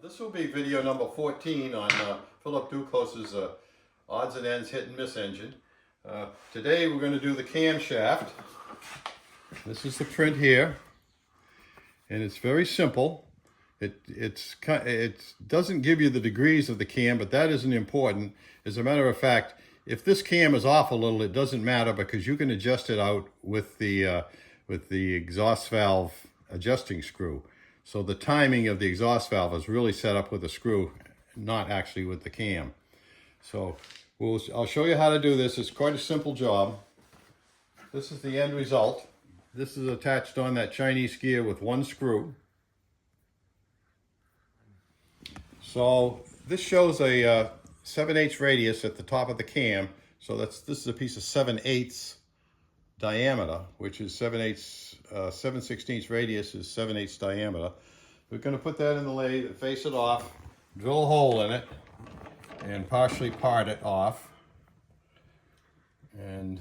This will be video number 14 on Philip Duclos's odds and ends hit and miss engine. Today we're going to do the camshaft. This is the print here, and it's very simple. It doesn't give you the degrees of the cam, but that isn't important. As a matter of fact, if this cam is off a little, it doesn't matter because you can adjust it out with the exhaust valve adjusting screw. So the timing of the exhaust valve is really set up with a screw, not actually with the cam. So I'll show you how to do this. It's quite a simple job. This is the end result. This is attached on that Chinese gear with one screw. So this shows a 7/8 radius at the top of the cam. So this is a piece of 7/8 diameter, which is 7/16 radius is 7/8 diameter. We're going to put that in the lathe and face it off, drill a hole in it, and partially part it off. And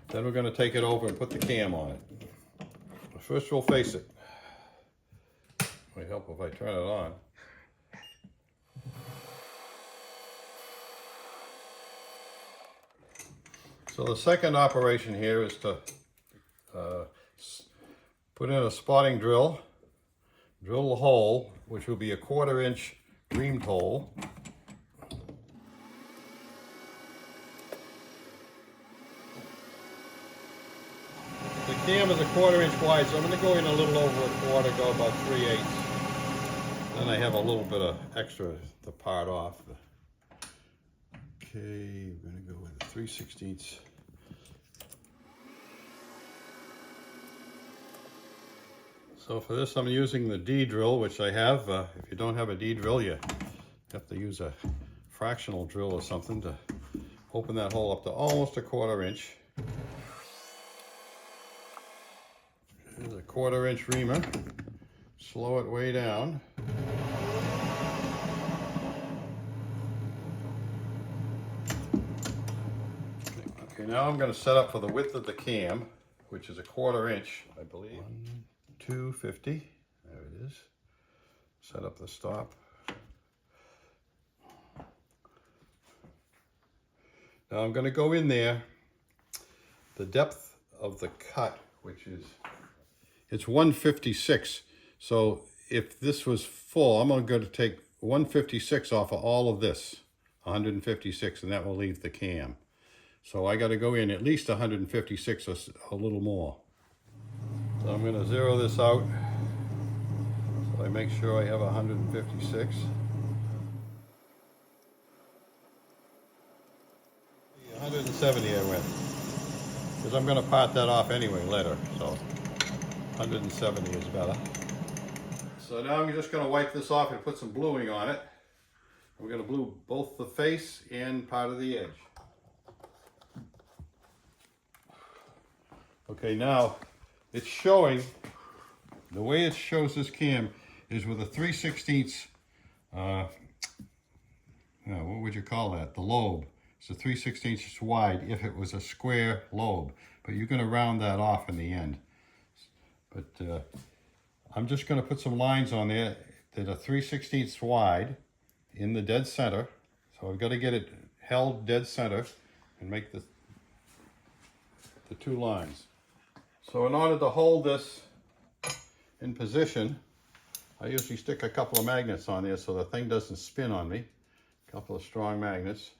then we're going to take it over and put the cam on it. First we'll face it. Might help if I turn it on. So the second operation here is to put in a spotting drill, drill a hole, which will be a 1/4 inch reamed hole. The cam is a 1/4 inch wide, so I'm going to go in a little over a 1/4, go about 3/8. Then I have a little bit of extra to part off. Okay, we're going to go with 3/16. So for this I'm using the D drill, which I have. If you don't have a D drill, you have to use a fractional drill or something to open that hole up to almost a 1/4 inch. There's a 1/4 inch reamer. Slow it way down. Okay, now I'm going to set up for the width of the cam, which is a 1/4 inch, I believe. 250. There it is. Set up the stop. Now I'm going to go in there. The depth of the cut, which is, it's 156. So if this was full, I'm going to take 156 off of all of this, 156, and that will leave the cam. So I got to go in at least 156 or a little more. So I'm going to zero this out so I make sure I have 156. 170 I went, because I'm going to part that off anyway later, so 170 is better. So now I'm just going to wipe this off and put some bluing on it. We're going to blue both the face and part of the edge. Okay, now it's showing, the way it shows this cam is with a 3/16, what would you call that? The lobe. It's a 3/16 wide if it was a square lobe, but you're going to round that off in the end. But I'm just going to put some lines on there that are 3/16 wide in the dead center. So I've got to get it held dead center and make the two lines. So in order to hold this in position, I usually stick a couple of magnets on there so the thing doesn't spin on me. A couple of strong magnets.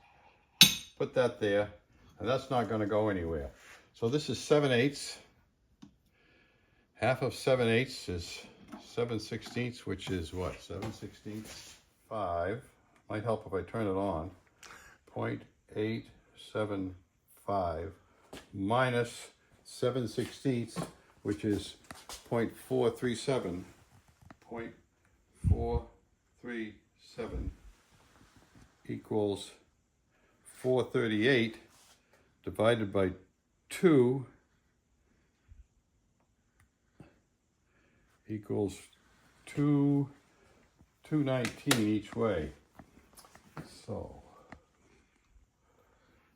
Put that there, and that's not going to go anywhere. So this is 7/8. Half of 7/8 is 7/16, which is what? 7/16, 5. Might help if I turn it on. 0.875 minus 7/16, which is 0.437. 0.437 equals 438 divided by 2 equals 219 each way. So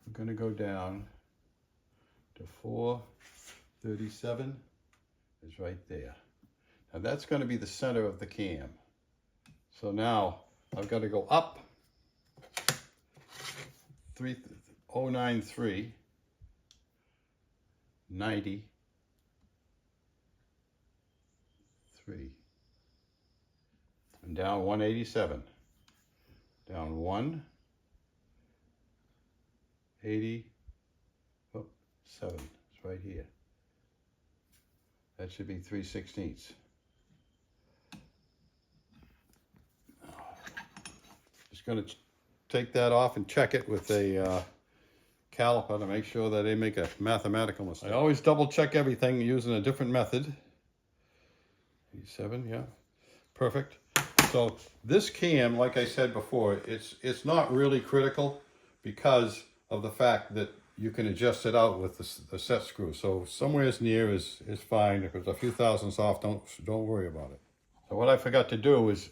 I'm going to go down to 437 is right there. Now that's going to be the center of the cam. So now I've got to go up 3093, 90, 3, and down 187, down 187, it's right here. That should be 3/16. Just going to take that off and check it with a caliper to make sure that I make a mathematical mistake. I always double check everything using a different method. 87, yeah, perfect. So this cam, like I said before, it's not really critical because of the fact that you can adjust it out with the set screw. So somewhere near is fine. If it's a few thousandths off, don't worry about it. So what I forgot to do is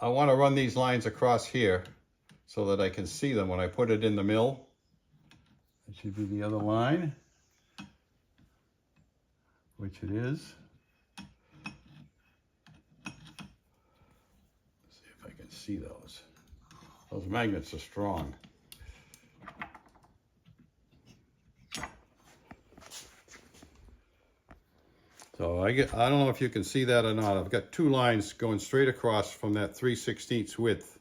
I want to run these lines across here so that I can see them when I put it in the mill. It should be the other line, which it is. Let's see if I can see those. Those magnets are strong. So I don't know if you can see that or not. I've got two lines going straight across from that 3/16 width.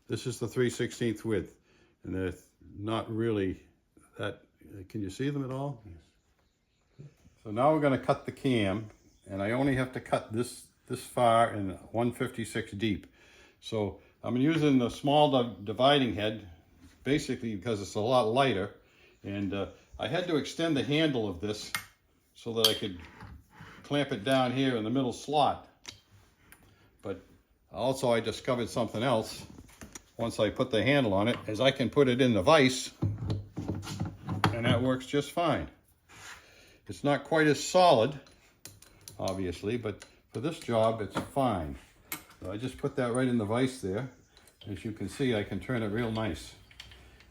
This is the 3/16 width, and they're not really that. Can you see them at all? So now we're going to cut the cam, and I only have to cut this far and 156 deep. So I'm using the small dividing head, basically because it's a lot lighter, and I had to extend the handle of this so that I could clamp it down here in the middle slot. But also I discovered something else once I put the handle on it, is I can put it in the vise, and that works just fine. It's not quite as solid, obviously, but for this job it's fine. So I just put that right in the vise there. As you can see, I can turn it real nice.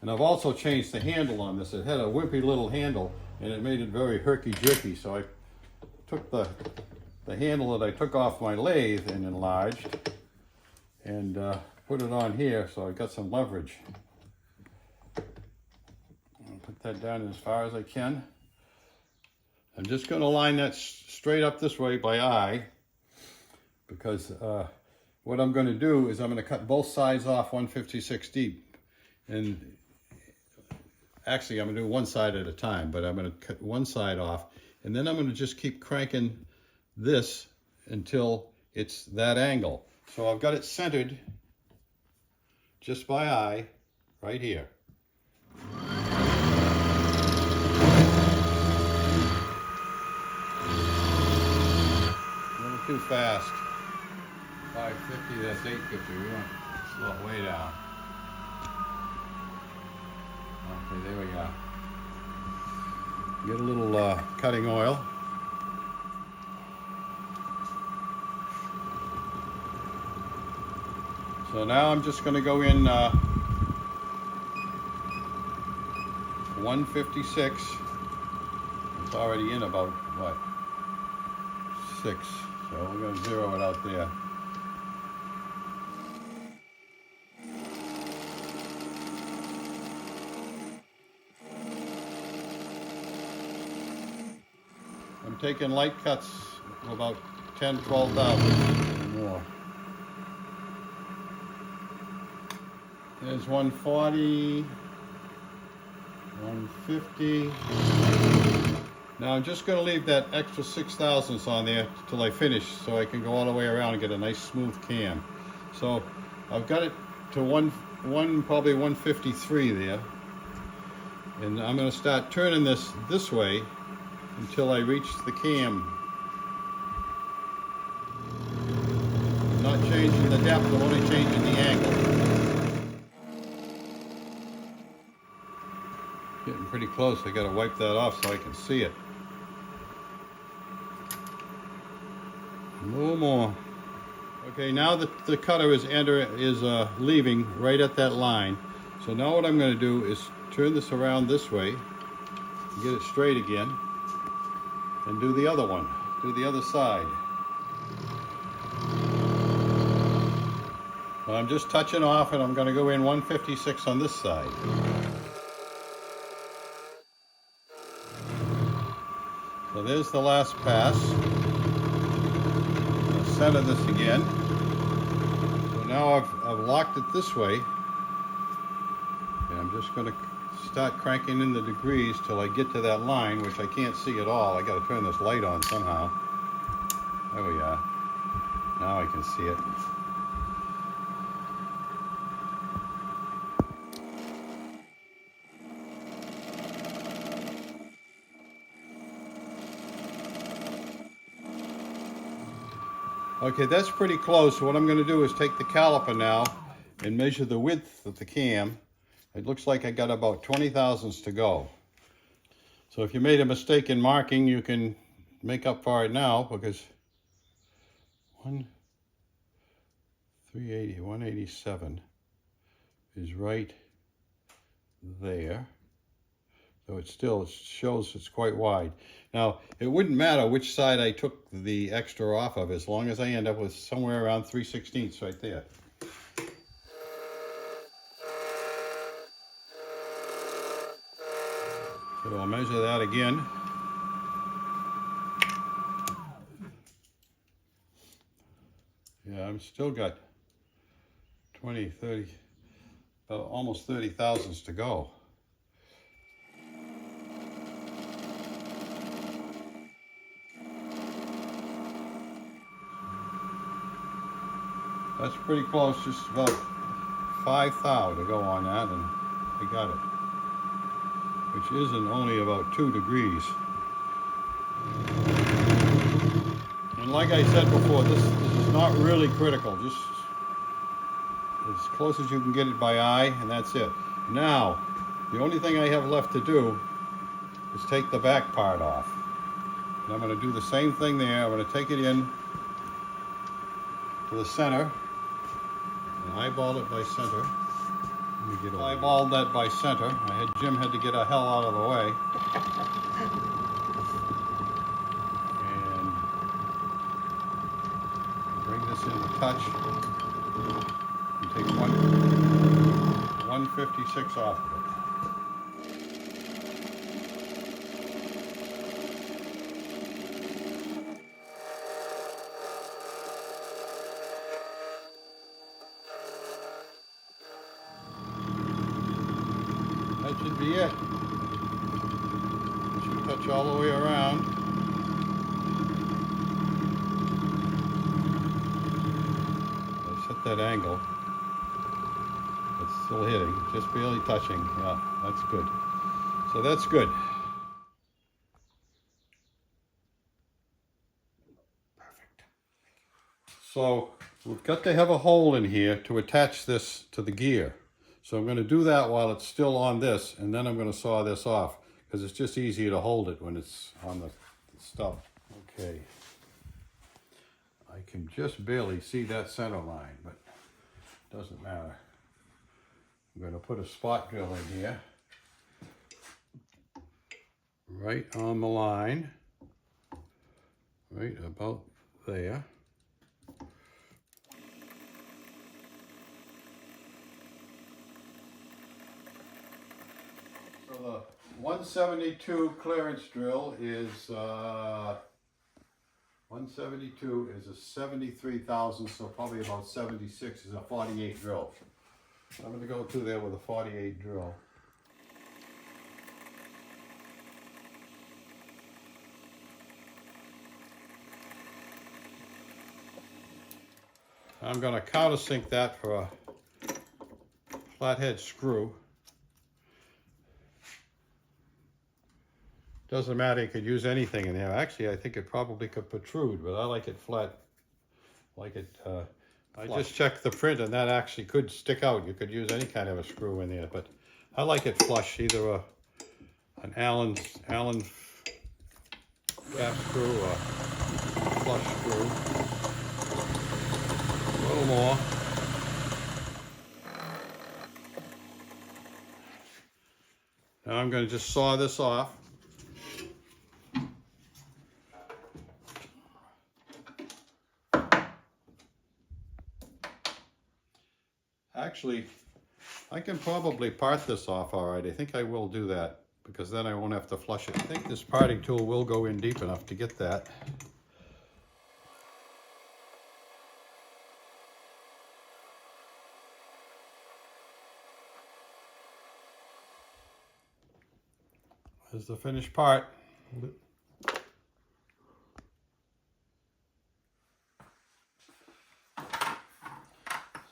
And I've also changed the handle on this. It had a wimpy little handle and it made it very herky-jerky, so I took the handle that I took off my lathe and enlarged and put it on here, so I got some leverage. I'll put that down as far as I can. I'm just going to line that straight up this way by eye, because what I'm going to do is I'm going to cut both sides off 156 deep. And actually I'm going to do one side at a time, but I'm going to cut one side off, and then I'm going to just keep cranking this until it's that angle. So I've got it centered just by eye right here. A little too fast. 550, that's 850. We want to slow it way down. Okay, there we go. Get a little cutting oil. So now I'm just going to go in 156. It's already in about, what, 6. So we're going to zero it out there. I'm taking light cuts of about 10, 12 thousandths or more. There's 140, 150. Now I'm just going to leave that extra 6 thousandths on there till I finish, so I can go all the way around and get a nice smooth cam. So I've got it to probably 153 there, and I'm going to start turning this way until I reach the cam. I'm not changing the depth, I'm only changing the angle. Getting pretty close. I got to wipe that off so I can see it. A little more. Okay, now that the cutter is leaving right at that line. So now what I'm going to do is turn this around this way, get it straight again, and do the other one. Do the other side. So I'm just touching off, and I'm going to go in 156 on this side. So there's the last pass. I'll center this again. So now I've locked it this way. And I'm just going to start cranking in the degrees till I get to that line, which I can't see at all. I got to turn this light on somehow. There we are. Now I can see it. Okay, that's pretty close. So what I'm going to do is take the caliper now and measure the width of the cam. It looks like I got about 20 thousandths to go. So if you made a mistake in marking, you can make up for it now, because 187 is right there. So it still shows it's quite wide. Now, it wouldn't matter which side I took the extra off of, as long as I end up with somewhere around 3/16 right there. So I'll measure that again. Yeah, I've still got 20, 30, about almost 30 thousandths to go. That's pretty close, just about 5 thou to go on that, and I got it. Which isn't only about 2 degrees. And like I said before, this is not really critical, just as close as you can get it by eye, and that's it. Now, the only thing I have left to do is take the back part off. And I'm going to do the same thing there. I'm going to take it in to the center and eyeball it by center. Eyeballed that by center. Jim had to get a hell out of the way. And bring this into touch. And take 156 off of it. That should be it. It should touch all the way around. I set that angle. It's still hitting, just barely touching. Yeah, that's good. So that's good. Perfect. So we've got to have a hole in here to attach this to the gear. So I'm going to do that while it's still on this, and then I'm going to saw this off, because it's just easier to hold it when it's on the stuff. Okay. I can just barely see that center line, but it doesn't matter. I'm going to put a spot drill in here, right on the line, right about there. So the 172 clearance drill is 172 is a 73 thousandths, so probably about 76 is a 48 drill. So I'm going to go through there with a 48 drill. I'm going to countersink that for a flathead screw. Doesn't matter, you could use anything in there. Actually, I think it probably could protrude, but I like it flat. I just checked the print, and that actually could stick out. You could use any kind of a screw in there, but I like it flush, either an Allen gap screw or flush screw. A little more. Now I'm going to just saw this off. Actually, I can probably part this off all right. I think I will do that because then I won't have to flush it. I think this parting tool will go in deep enough to get that. Here's the finished part.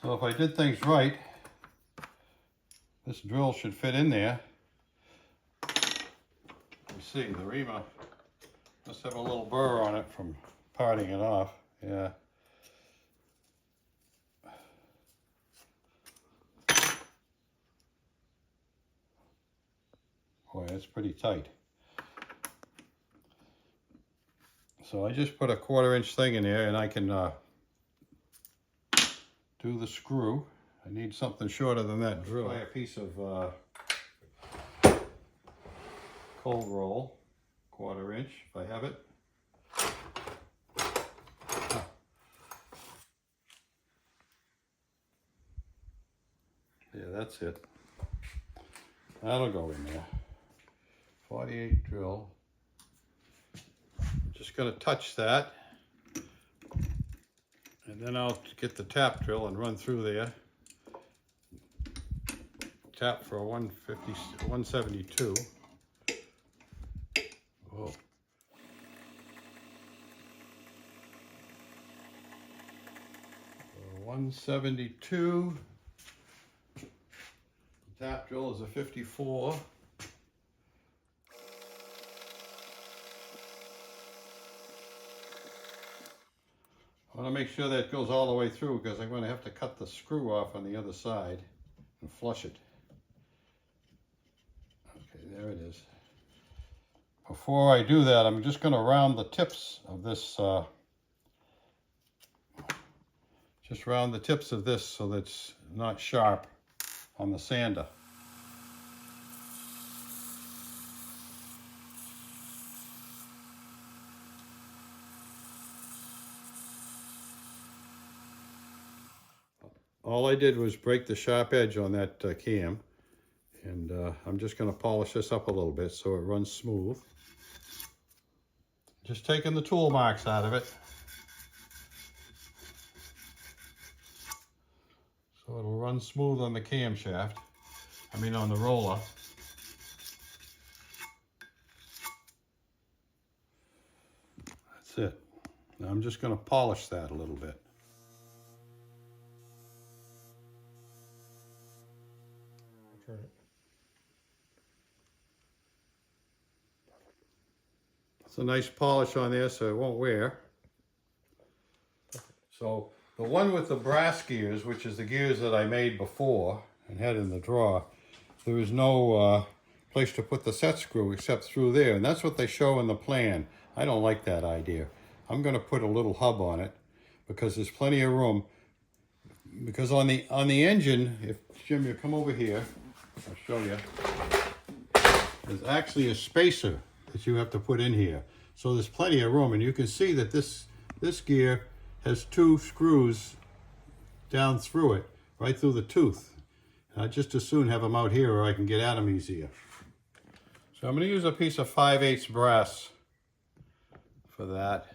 So if I did things right, this drill should fit in there. You see, the reamer must have a little burr on it from parting it off. Yeah. Boy, that's pretty tight. So I just put a 1/4 inch thing in there and I can do the screw. I need something shorter than that drill. Try a piece of cold roll, 1/4 inch if I have it. Yeah, that's it. That'll go in there. 48 drill. Just going to touch that. And then I'll get the tap drill and run through there. Tap for a 172. Whoa. So 172. The tap drill is a 54. I want to make sure that goes all the way through because I'm going to have to cut the screw off on the other side and flush it. Okay, there it is. Before I do that, I'm just going to round the tips of this, just round the tips of this so that it's not sharp on the sander. All I did was break the sharp edge on that cam, and I'm just going to polish this up a little bit so it runs smooth. Just taking the tool marks out of it so it'll run smooth on the camshaft, on the roller. That's it. Now I'm just going to polish that a little bit. It's a nice polish on there so it won't wear. So the one with the brass gears, which is the gears that I made before and had in the drawer, there is no place to put the set screw except through there, and that's what they show in the plan. I don't like that idea. I'm going to put a little hub on it because there's plenty of room. Because on the engine, if Jim, you come over here, I'll show you. There's actually a spacer that you have to put in here. So there's plenty of room, and you can see that this gear has 2 screws down through it, right through the tooth. And I just as soon have them out here where I can get at them easier. So I'm going to use a piece of 5/8 brass for that.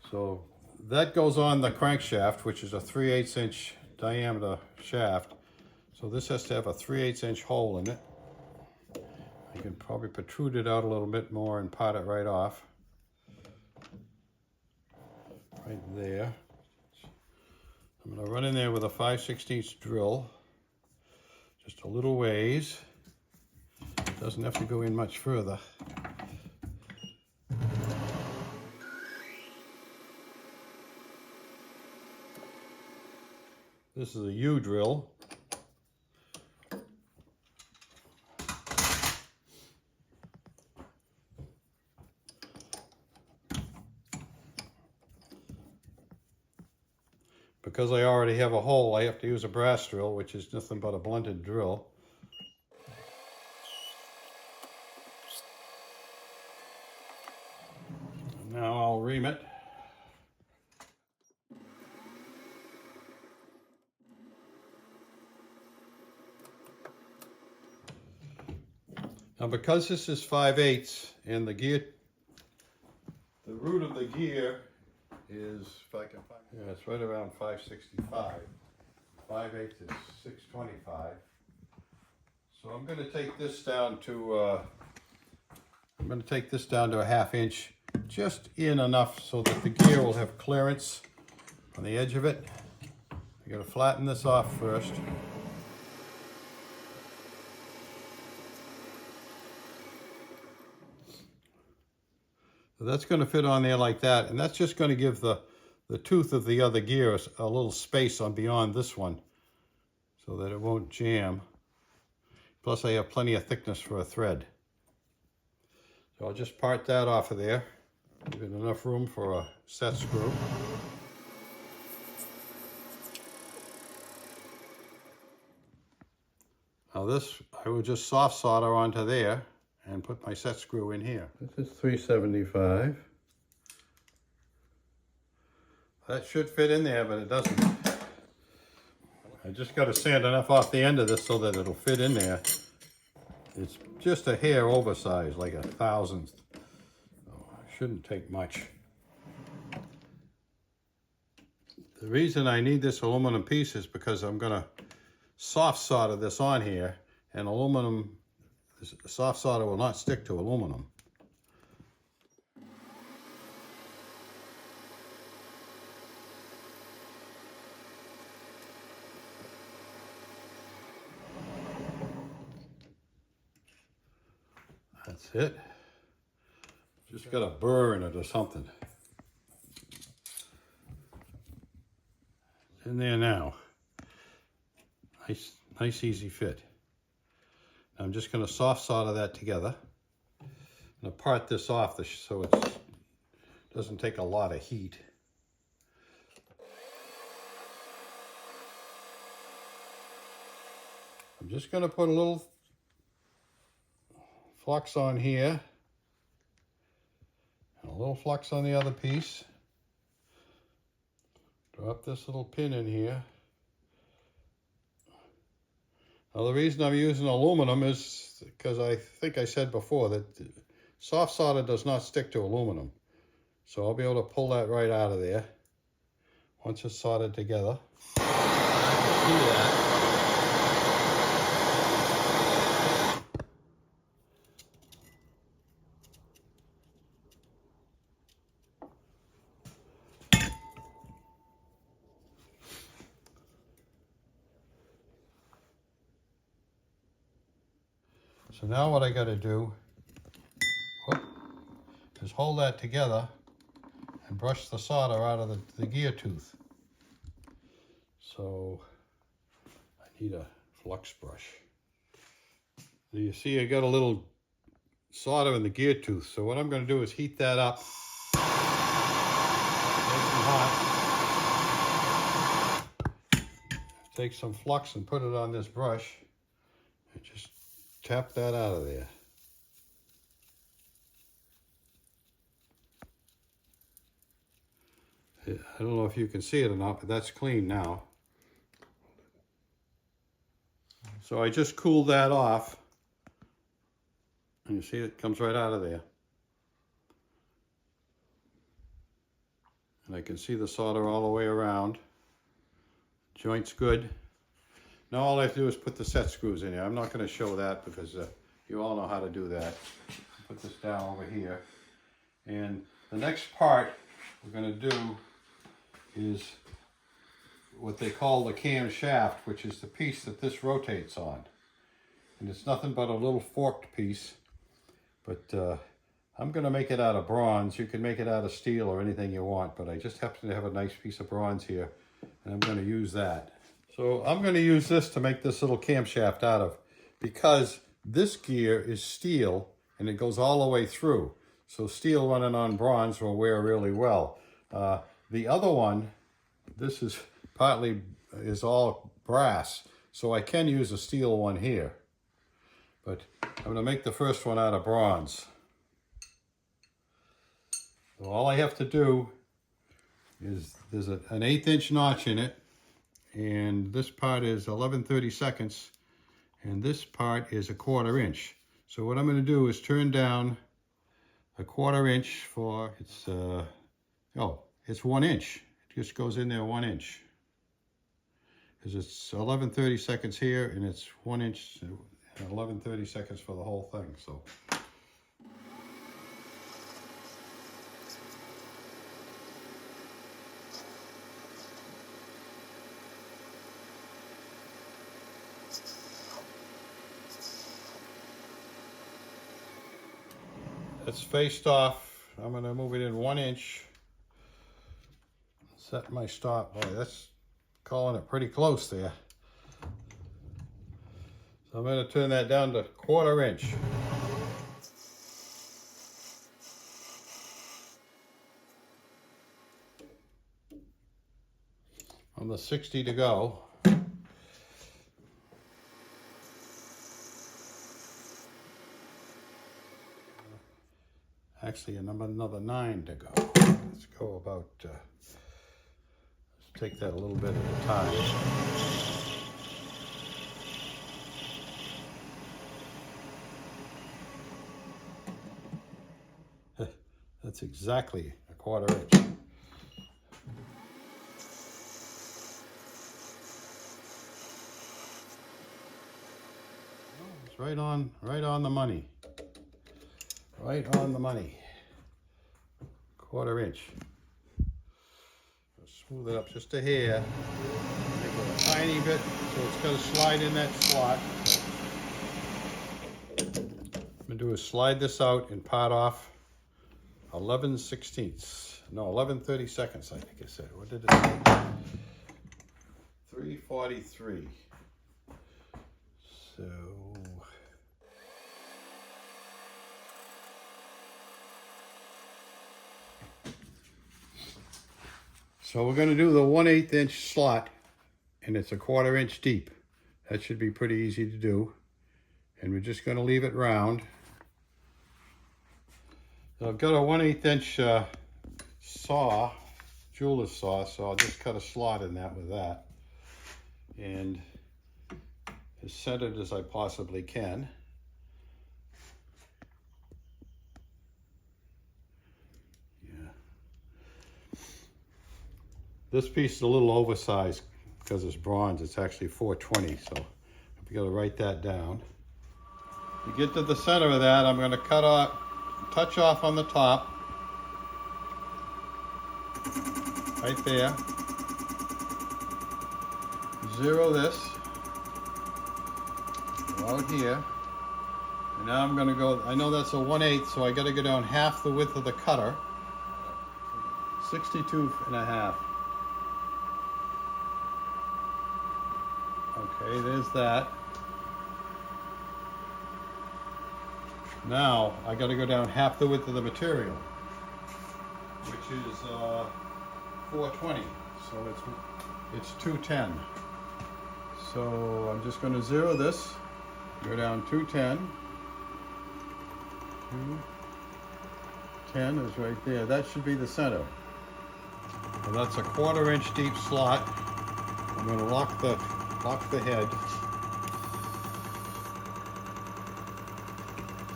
So that goes on the crankshaft, which is a 3/8 inch diameter shaft. So this has to have a 3/8 inch hole in it. You can probably protrude it out a little bit more and pot it right off. Right there. I'm going to run in there with a 5/16 drill. Just a little ways. Doesn't have to go in much further. This is a U drill. Because I already have a hole, I have to use a brass drill, which is nothing but a blunted drill. And now I'll ream it. because this is 5/8 and the gear, the root of the gear is, if I can find, yeah, it's right around 565. 5/8 is 625. So I'm going to take this down to a 1/2 inch, just in enough so that the gear will have clearance on the edge of it. You got to flatten this off first. So that's going to fit on there like that, and that's just going to give the tooth of the other gear a little space on beyond this one so that it won't jam. Plus I have plenty of thickness for a thread. So I'll just part that off of there. Give it enough room for a set screw. Now this, I would just soft solder onto there and put my set screw in here. This is 375. That should fit in there, but it doesn't. I just got to sand enough off the end of this so that it'll fit in there. It's just a hair oversized, like 1/1000th. So it shouldn't take much. The reason I need this aluminum piece is because I'm going to soft solder this on here, and aluminum, soft solder will not stick to aluminum. That's it. Just got a burr in it or something. It's in there now. Nice easy fit. I'm just going to soft solder that together. I'm going to part this off so it doesn't take a lot of heat. I'm just going to put a little flux on here and a little flux on the other piece. Drop this little pin in here. Now the reason I'm using aluminum is because I think I said before that soft solder does not stick to aluminum. So I'll be able to pull that right out of there once it's soldered together. I can see that. So now what I got to do is hold that together and brush the solder out of the gear tooth. So I need a flux brush. You see I got a little solder in the gear tooth. So what I'm going to do is heat that up. Nice and hot. Take some flux and put it on this brush and just tap that out of there. I don't know if you can see it or not, but that's clean now. So I just cooled that off, and you see it comes right out of there. And I can see the solder all the way around. Joint's good. Now all I have to do is put the set screws in here. I'm not going to show that because you all know how to do that. Put this down over here. And the next part we're going to do is what they call the camshaft, which is the piece that this rotates on. And it's nothing but a little forked piece. But I'm going to make it out of bronze. You can make it out of steel or anything you want, but I just happen to have a nice piece of bronze here, and I'm going to use that. So I'm going to use this to make this little camshaft out of, because this gear is steel and it goes all the way through. So steel running on bronze will wear really well. The other one, this is all brass, so I can use a steel one here. But I'm going to make the first one out of bronze. So all I have to do is, there's an 1/8 inch notch in it, and this part is 11/32, and this part is 1/4 inch. So what I'm going to do is turn down a 1/4 inch for, it's 1 inch. It just goes in there 1 inch. Because it's 11:30 seconds here, and it's 1 inch, and 11:30 seconds for the whole thing. So it's faced off. I'm going to move it in 1 inch. Set my stop. Boy, that's calling it pretty close there. So I'm going to turn that down to 1/4 inch. On the 60 to go. Actually, another 9 to go. Let's go about, let's take that a little bit at a time. That's exactly a 1/4 inch. It's right on the money. Right on the money. 1/4 inch. Smooth it up just a hair. Make it a tiny bit so it's got to slide in that slot. I'm going to do is slide this out and part off 11/16. No, 11/32, I think I said. What did it say? 3:43. So we're going to do the 1/8 inch slot, and it's a 1/4 inch deep. That should be pretty easy to do. And we're just going to leave it round. So I've got a 1/8 inch saw, jeweler's saw, so I'll just cut a slot in that with that. And as centered as I possibly can. This piece is a little oversized because it's bronze. It's actually 420, so we got to write that down. To get to the center of that, I'm going to cut off, touch off on the top, right there. Zero this, out here. And now I'm going to go, I know that's a 1/8, so I got to go down half the width of the cutter. 62.5. Okay, there's that. Now I got to go down half the width of the material, which is 420. So it's 210. So I'm just going to zero this. Go down 210. 210 is right there. That should be the center. So that's a 1/4 inch deep slot. I'm going to lock the head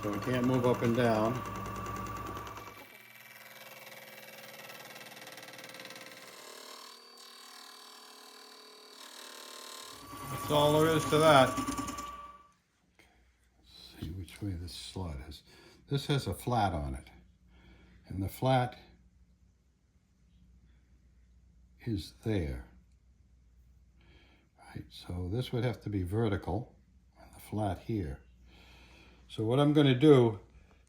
so it can't move up and down. That's all there is to that. Let's see which way this slot is. This has a flat on it, and the flat is there. Right, so this would have to be vertical, and the flat here. So what I'm going to do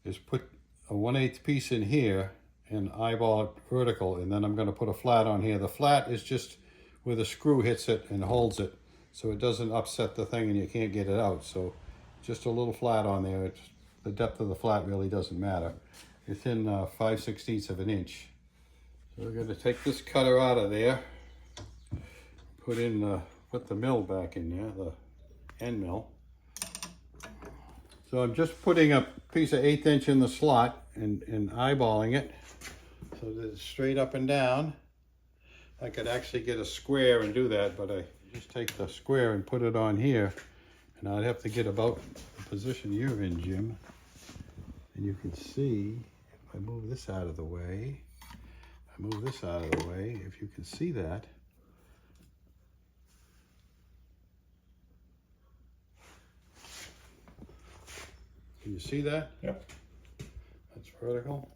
is put a 1/8 piece in here and eyeball it vertical, and then I'm going to put a flat on here. The flat is just where the screw hits it and holds it, so it doesn't upset the thing and you can't get it out. So just a little flat on there. The depth of the flat really doesn't matter. It's in 5/16 of an inch. So we're going to take this cutter out of there, put the mill back in there, the end mill. So I'm just putting a piece of 1/8 inch in the slot and eyeballing it so that it's straight up and down. I could actually get a square and do that, but I just take the square and put it on here, And I'd have to get about the position you're in, Jim. And you can see, if I move this out of the way, if you can see that, can you see that? Yep. That's vertical.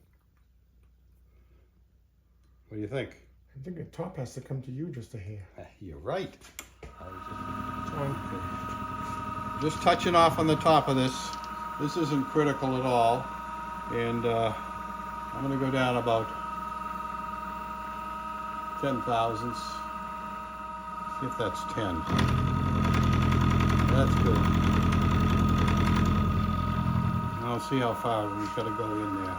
What do you think? I think the top has to come to you just a hair. You're right. Just touching off on the top of this. This isn't critical at all. And I'm going to go down about 10 thousandths. See if that's 10. That's good. I'll see how far we've got to go in there.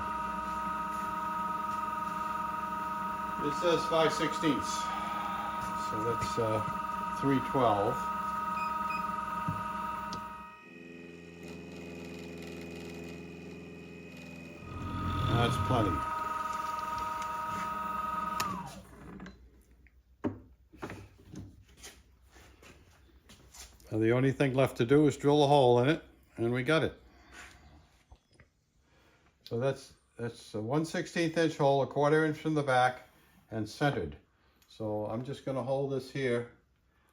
It says 5/16, so that's 3/12. That's plenty. Now the only thing left to do is drill a hole in it, and we got it. So that's a 1/16 inch hole, a 1/4 inch from the back, and centered. So I'm just going to hold this here,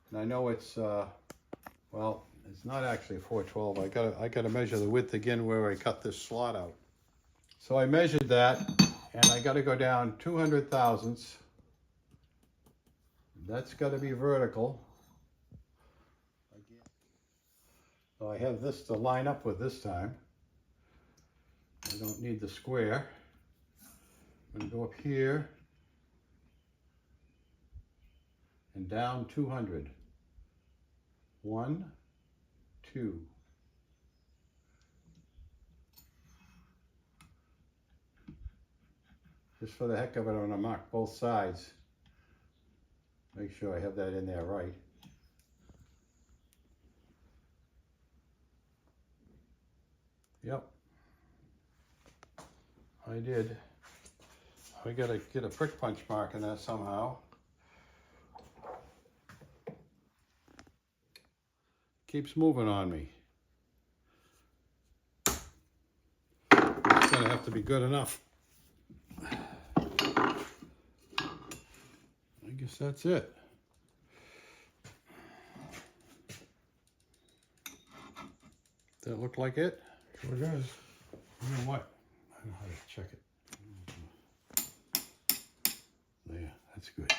and I know it's well, it's not actually 4/12. I got to measure the width again where I cut this slot out. So I measured that, and I got to go down 200 thousandths. That's got to be vertical. So I have this to line up with this time. I don't need the square. I'm going to go up here and down 200. 1, 2. Just for the heck of it, I'm going to mark both sides. Make sure I have that in there right. Yep. I did. I gotta get a prick punch mark in that somehow. Keeps moving on me. It's gonna have to be good enough. I guess that's it. Does that look like it? Sure does. You know what? I don't know how to check it. There, that's good.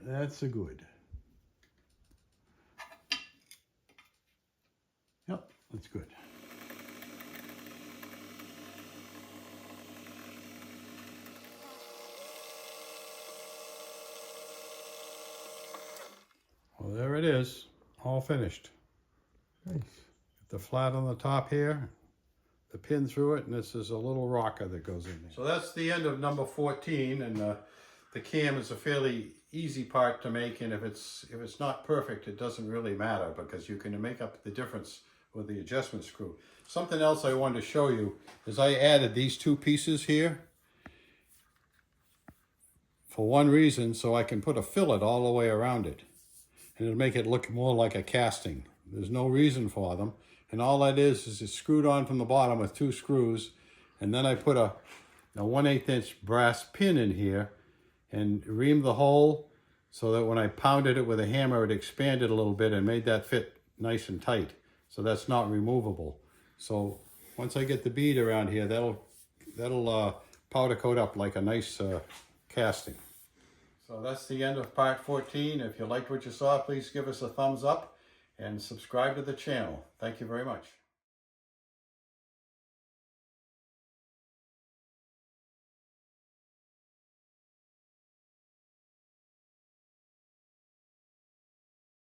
That's a good. Yep, that's good. Well, there it is, all finished. Nice. The flat on the top here, the pin through it, and this is a little rocker that goes in there. So that's the end of number 14, and the cam is a fairly easy part to make, and if it's not perfect, it doesn't really matter because you can make up the difference with the adjustment screw. Something else I wanted to show you is I added these two pieces here for one reason, so I can put a fillet all the way around it, and it'll make it look more like a casting. There's no reason for them. And all that is it's screwed on from the bottom with 2 screws. And then I put a 1/8 inch brass pin in here and reamed the hole so that when I pounded it with a hammer, it expanded a little bit and made that fit nice and tight. So that's not removable. So once I get the bead around here, that'll powder coat up like a nice casting. So that's the end of part 14. If you liked what you saw, please give us a thumbs up and subscribe to the channel. Thank you very much.